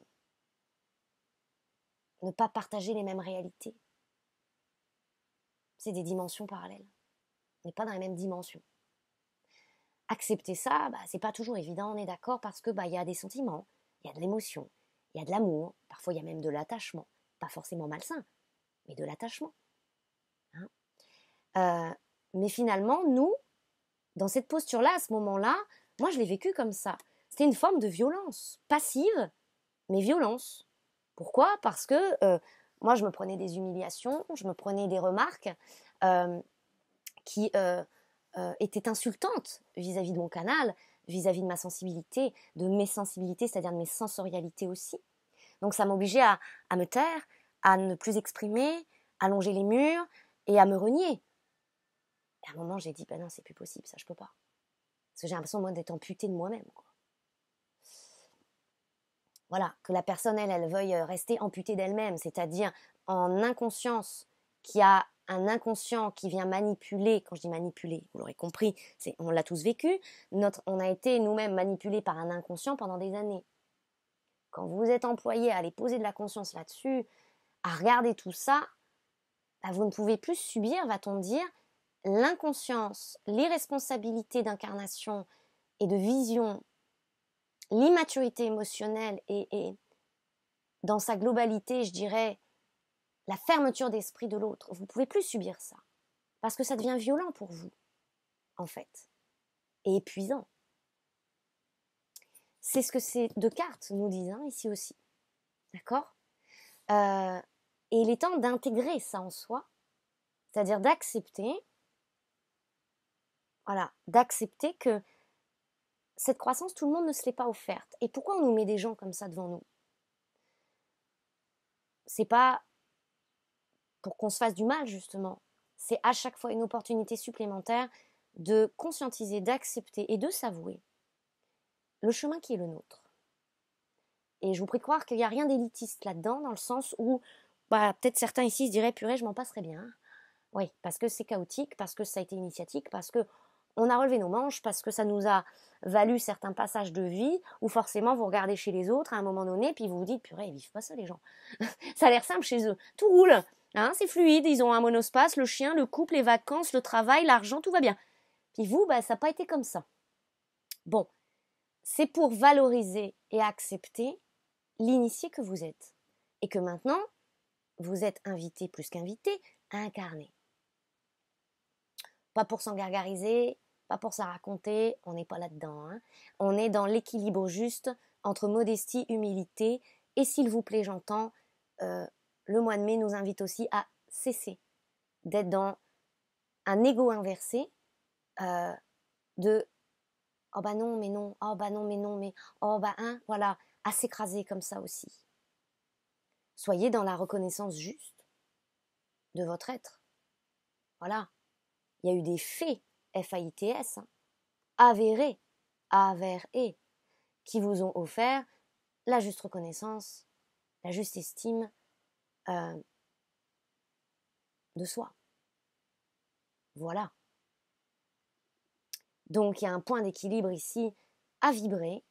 Speaker 1: pas partager les mêmes réalités. C'est des dimensions parallèles. On n'est pas dans la même dimension. Accepter ça, bah, c'est pas toujours évident, on est d'accord, parce que bah, y a des sentiments, il y a de l'émotion, il y a de l'amour, parfois il y a même de l'attachement. Pas forcément malsain, mais de l'attachement. Hein. Mais finalement, nous, dans cette posture-là, à ce moment-là, moi je l'ai vécu comme ça. C'était une forme de violence, passive, mais violence. Pourquoi? Parce que moi je me prenais des humiliations, je me prenais des remarques qui étaient insultantes vis-à-vis de mon canal, vis-à-vis de ma sensibilité, de mes sensibilités, c'est-à-dire de mes sensorialités aussi. Donc ça m'obligeait à me taire, à ne plus exprimer, à longer les murs et à me renier. Et à un moment, j'ai dit, ben non, c'est plus possible, ça je peux pas. Parce que j'ai l'impression, moi, d'être amputée de moi-même, quoi. Voilà, que la personne, elle veuille rester amputée d'elle-même, c'est-à-dire en inconscience, qui a un inconscient qui vient manipuler. Quand je dis manipuler, vous l'aurez compris, on l'a tous vécu, on a été nous-mêmes manipulés par un inconscient pendant des années. Quand vous êtes employé à aller poser de la conscience là-dessus, à regarder tout ça, bah vous ne pouvez plus subir, va-t-on dire, l'inconscience, l'irresponsabilité d'incarnation et de vision, l'immaturité émotionnelle et dans sa globalité, je dirais, la fermeture d'esprit de l'autre. Vous ne pouvez plus subir ça. Parce que ça devient violent pour vous, en fait. Et épuisant. C'est ce que ces deux cartes nous disent, hein, ici aussi. D'accord? Et il est temps d'intégrer ça en soi. C'est-à-dire d'accepter, voilà, d'accepter que cette croissance, tout le monde ne se l'est pas offerte. Et pourquoi on nous met des gens comme ça devant nous? C'est pas pour qu'on se fasse du mal, justement. C'est à chaque fois une opportunité supplémentaire de conscientiser, d'accepter et de s'avouer le chemin qui est le nôtre. Et je vous prie de croire qu'il n'y a rien d'élitiste là-dedans, dans le sens où bah, peut-être certains ici se diraient, purée, je m'en passerais bien. Oui, parce que c'est chaotique, parce que ça a été initiatique, parce que on a relevé nos manches, parce que ça nous a valu certains passages de vie où forcément vous regardez chez les autres à un moment donné, puis vous vous dites, purée, ils vivent pas ça les gens. Ça a l'air simple chez eux. Tout roule, hein, c'est fluide, ils ont un monospace, le chien, le couple, les vacances, le travail, l'argent, tout va bien. Puis vous, bah, ça n'a pas été comme ça. Bon, c'est pour valoriser et accepter l'initié que vous êtes. Et que maintenant, vous êtes invité plus qu'invité à incarner. Pas pour s'en gargariser, pas pour s'en raconter, on n'est pas là-dedans. Hein. On est dans l'équilibre juste entre modestie, humilité, et s'il vous plaît, j'entends, le mois de mai nous invite aussi à cesser d'être dans un ego inversé de oh bah non, mais non, oh bah non, mais non, mais oh bah hein, voilà, à s'écraser comme ça aussi. Soyez dans la reconnaissance juste de votre être. Voilà. Il y a eu des faits, F-A-I-T-S, hein, avérés, avérés, qui vous ont offert la juste reconnaissance, la juste estime de soi. Voilà. Donc il y a un point d'équilibre ici à vibrer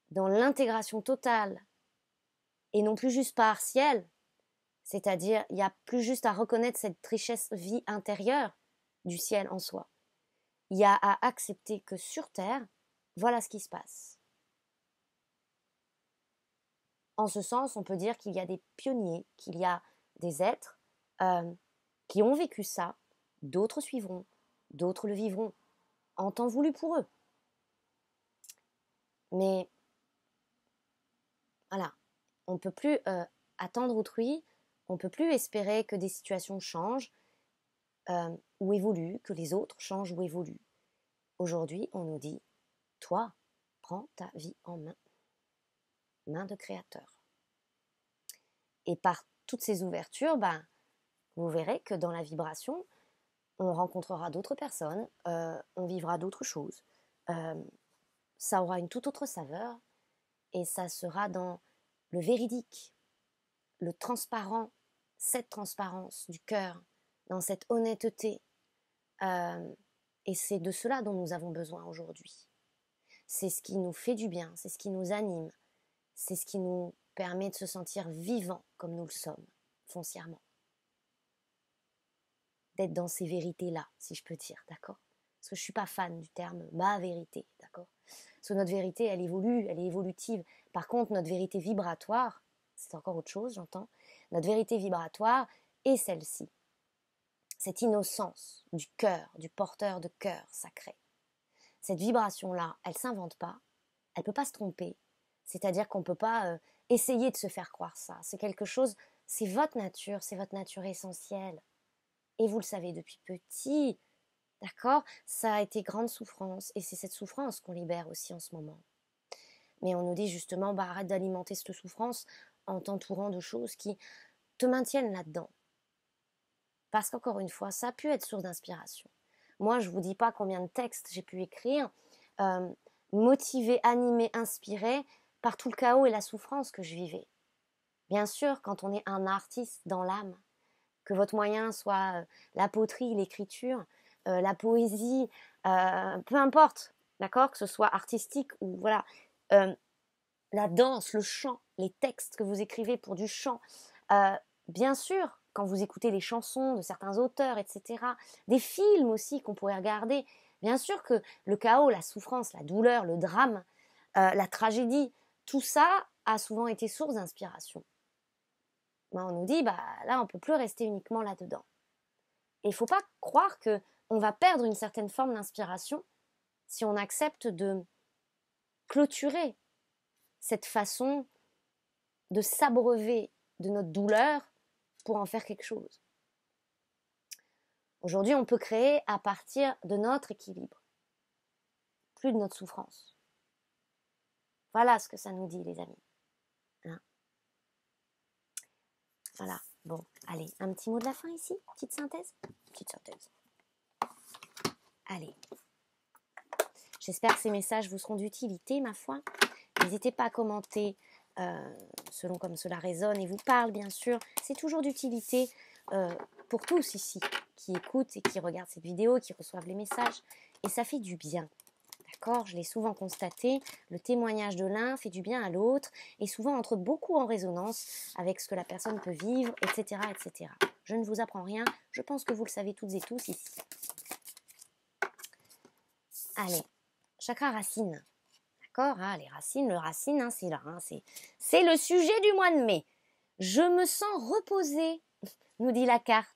Speaker 1: dans l'intégration totale et non plus juste partielle, c'est-à-dire il n'y a plus juste à reconnaître cette richesse vie intérieure du ciel en soi. Il y a à accepter que sur Terre, voilà ce qui se passe. En ce sens, on peut dire qu'il y a des pionniers, qu'il y a des êtres qui ont vécu ça, d'autres suivront, d'autres le vivront, en temps voulu pour eux. Mais voilà, on ne peut plus attendre autrui, on ne peut plus espérer que des situations changent ou évoluent, que les autres changent ou évoluent. Aujourd'hui, on nous dit, toi, prends ta vie en main, main de créateur. Et par toutes ces ouvertures, ben, vous verrez que dans la vibration, on rencontrera d'autres personnes, on vivra d'autres choses. ça aura une toute autre saveur et ça sera dans le véridique, le transparent, cette transparence du cœur, dans cette honnêteté. Et c'est de cela dont nous avons besoin aujourd'hui. C'est ce qui nous fait du bien, c'est ce qui nous anime, c'est ce qui nous permet de se sentir vivants comme nous le sommes, foncièrement. D'être dans ces vérités-là, si je peux dire, d'accord? Parce que je ne suis pas fan du terme « ma vérité », d'accord? Parce que notre vérité, elle évolue, elle est évolutive. Par contre, notre vérité vibratoire, c'est encore autre chose, j'entends, notre vérité vibratoire est celle-ci. Cette innocence du cœur, du porteur de cœur sacré. Cette vibration-là, elle ne s'invente pas, elle ne peut pas se tromper. C'est-à-dire qu'on ne peut pas essayer de se faire croire ça. C'est quelque chose, c'est votre nature essentielle. Et vous le savez depuis petit, d'accord? Ça a été grande souffrance et c'est cette souffrance qu'on libère aussi en ce moment. Mais on nous dit justement, arrête d'alimenter cette souffrance en t'entourant de choses qui te maintiennent là-dedans. Parce qu'encore une fois, ça a pu être source d'inspiration. Moi, je ne vous dis pas combien de textes j'ai pu écrire, motivés, animés, inspirés par tout le chaos et la souffrance que je vivais. Bien sûr, quand on est un artiste dans l'âme, que votre moyen soit la poterie, l'écriture, la poésie, peu importe, d'accord, que ce soit artistique ou voilà, la danse, le chant, les textes que vous écrivez pour du chant, bien sûr, quand vous écoutez les chansons de certains auteurs, etc., des films aussi qu'on pourrait regarder, bien sûr que le chaos, la souffrance, la douleur, le drame, la tragédie, tout ça a souvent été source d'inspiration. On nous dit, là, on ne peut plus rester uniquement là-dedans. Et il ne faut pas croire qu'on va perdre une certaine forme d'inspiration si on accepte de clôturer cette façon de s'abreuver de notre douleur pour en faire quelque chose. Aujourd'hui, on peut créer à partir de notre équilibre, plus de notre souffrance. Voilà ce que ça nous dit, les amis. Hein? Voilà. Bon, allez, un petit mot de la fin ici, petite synthèse. Allez. J'espère que ces messages vous seront d'utilité, ma foi. N'hésitez pas à commenter selon comme cela résonne et vous parle, bien sûr. C'est toujours d'utilité pour tous ici qui écoutent et qui regardent cette vidéo, qui reçoivent les messages. Et ça fait du bien. D'accord ? Je l'ai souvent constaté. Le témoignage de l'un fait du bien à l'autre et souvent entre beaucoup en résonance avec ce que la personne peut vivre, etc., etc. Je ne vous apprends rien. Je pense que vous le savez toutes et tous ici. Allez, chakra racine. D'accord, les racines, le racine, c'est là. C'est le sujet du mois de mai. Je me sens reposée, nous dit la carte.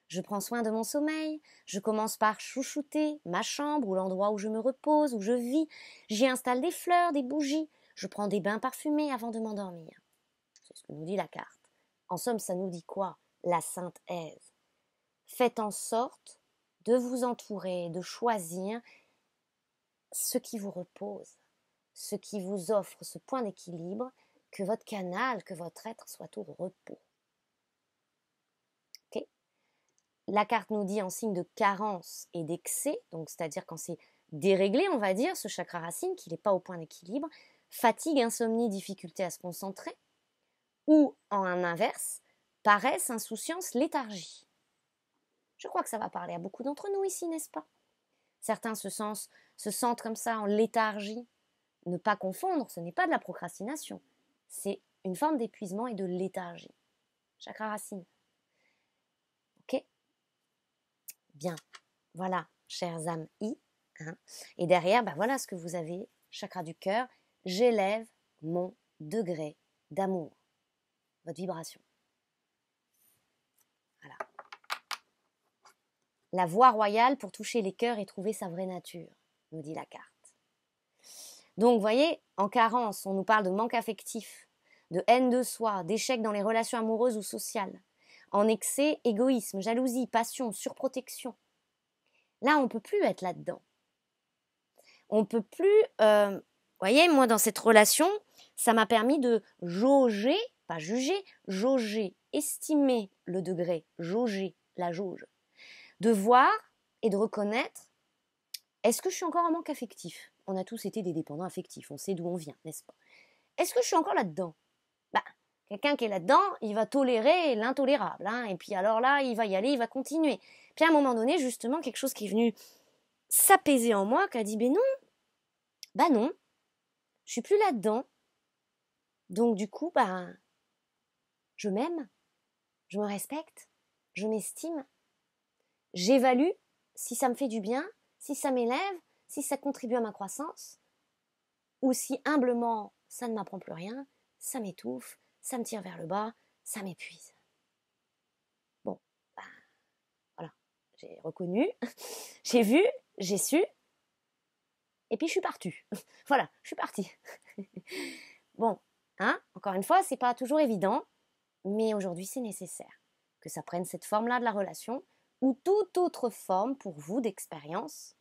Speaker 1: Je prends soin de mon sommeil. Je commence par chouchouter ma chambre ou l'endroit où je me repose, où je vis. J'y installe des fleurs, des bougies. Je prends des bains parfumés avant de m'endormir. C'est ce que nous dit la carte. En somme, ça nous dit quoi? La Sainte Ève. Faites en sorte de vous entourer, de choisir ce qui vous repose, ce qui vous offre ce point d'équilibre, que votre canal, que votre être soit au repos. Okay. La carte nous dit en signe de carence et d'excès, donc c'est-à-dire quand c'est déréglé, on va dire, ce chakra racine, qu'il n'est pas au point d'équilibre, fatigue, insomnie, difficulté à se concentrer, ou en inverse, paresse, insouciance, léthargie. Je crois que ça va parler à beaucoup d'entre nous ici, n'est-ce pas? Certains se sentent comme ça en léthargie. Ne pas confondre, ce n'est pas de la procrastination. C'est une forme d'épuisement et de léthargie. Chakra racine. Ok? Bien. Voilà, chers âmes I. Hein. Et derrière, voilà ce que vous avez. Chakra du cœur. J'élève mon degré d'amour. Votre vibration. Voilà. La voie royale pour toucher les cœurs et trouver sa vraie nature, nous dit la carte. Donc, vous voyez, en carence, on nous parle de manque affectif, de haine de soi, d'échec dans les relations amoureuses ou sociales. En excès, égoïsme, jalousie, passion, surprotection. Là, on ne peut plus être là-dedans. On ne peut plus... vous voyez, moi, dans cette relation, ça m'a permis de jauger, pas juger, jauger, estimer le degré, jauger la jauge. De voir et de reconnaître Est-ce que je suis encore en manque affectif? On a tous été des dépendants affectifs, on sait d'où on vient, n'est-ce pas? Est-ce que je suis encore là-dedans? Bah, quelqu'un qui est là-dedans, il va tolérer l'intolérable, hein, et puis alors là, il va y aller, il va continuer. Puis à un moment donné, justement, quelque chose qui est venu s'apaiser en moi, qui a dit, bah non, je suis plus là-dedans. Donc du coup, je m'aime, je me respecte, je m'estime, j'évalue si ça me fait du bien, si ça m'élève, si ça contribue à ma croissance, ou si humblement ça ne m'apprend plus rien, ça m'étouffe, ça me tire vers le bas, ça m'épuise. Bon, voilà, j'ai reconnu, j'ai vu, j'ai su, et puis je suis partie. Voilà, je suis partie. Bon, hein, encore une fois, c'est pas toujours évident, mais aujourd'hui c'est nécessaire que ça prenne cette forme-là de la relation, ou toute autre forme pour vous d'expérience.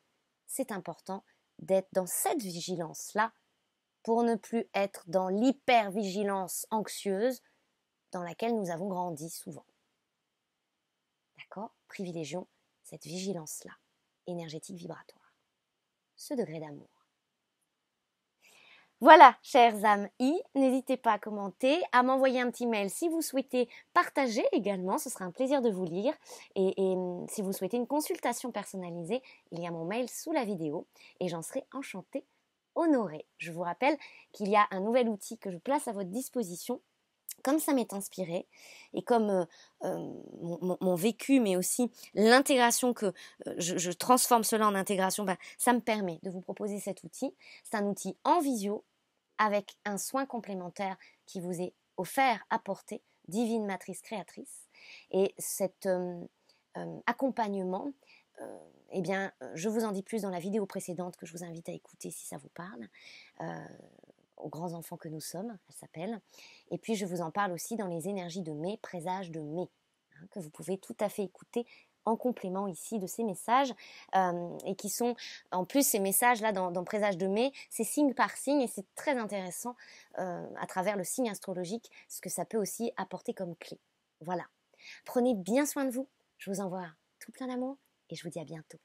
Speaker 1: C'est important d'être dans cette vigilance-là pour ne plus être dans l'hypervigilance anxieuse dans laquelle nous avons grandi souvent. D'accord? Privilégions cette vigilance-là, énergétique vibratoire. Ce degré d'amour. Voilà, chères âmes I, n'hésitez pas à commenter, à m'envoyer un petit mail si vous souhaitez partager également, ce sera un plaisir de vous lire. Et si vous souhaitez une consultation personnalisée, il y a mon mail sous la vidéo et j'en serai enchantée, honorée. Je vous rappelle qu'il y a un nouvel outil que je place à votre disposition. Comme ça m'est inspiré et comme mon vécu, mais aussi l'intégration que je transforme cela en intégration, ça me permet de vous proposer cet outil. C'est un outil en visio avec un soin complémentaire qui vous est offert, apporté, Divine Matrice Créatrice. Et cet accompagnement, je vous en dis plus dans la vidéo précédente que je vous invite à écouter si ça vous parle. Aux grands enfants que nous sommes, elle s'appelle. Et puis je vous en parle aussi dans les énergies de mai, présages de mai, hein, que vous pouvez tout à fait écouter en complément ici de ces messages, et qui sont, en plus ces messages-là dans présages de mai, c'est signe par signe et c'est très intéressant à travers le signe astrologique, ce que ça peut aussi apporter comme clé. Voilà. Prenez bien soin de vous, je vous envoie tout plein d'amour et je vous dis à bientôt.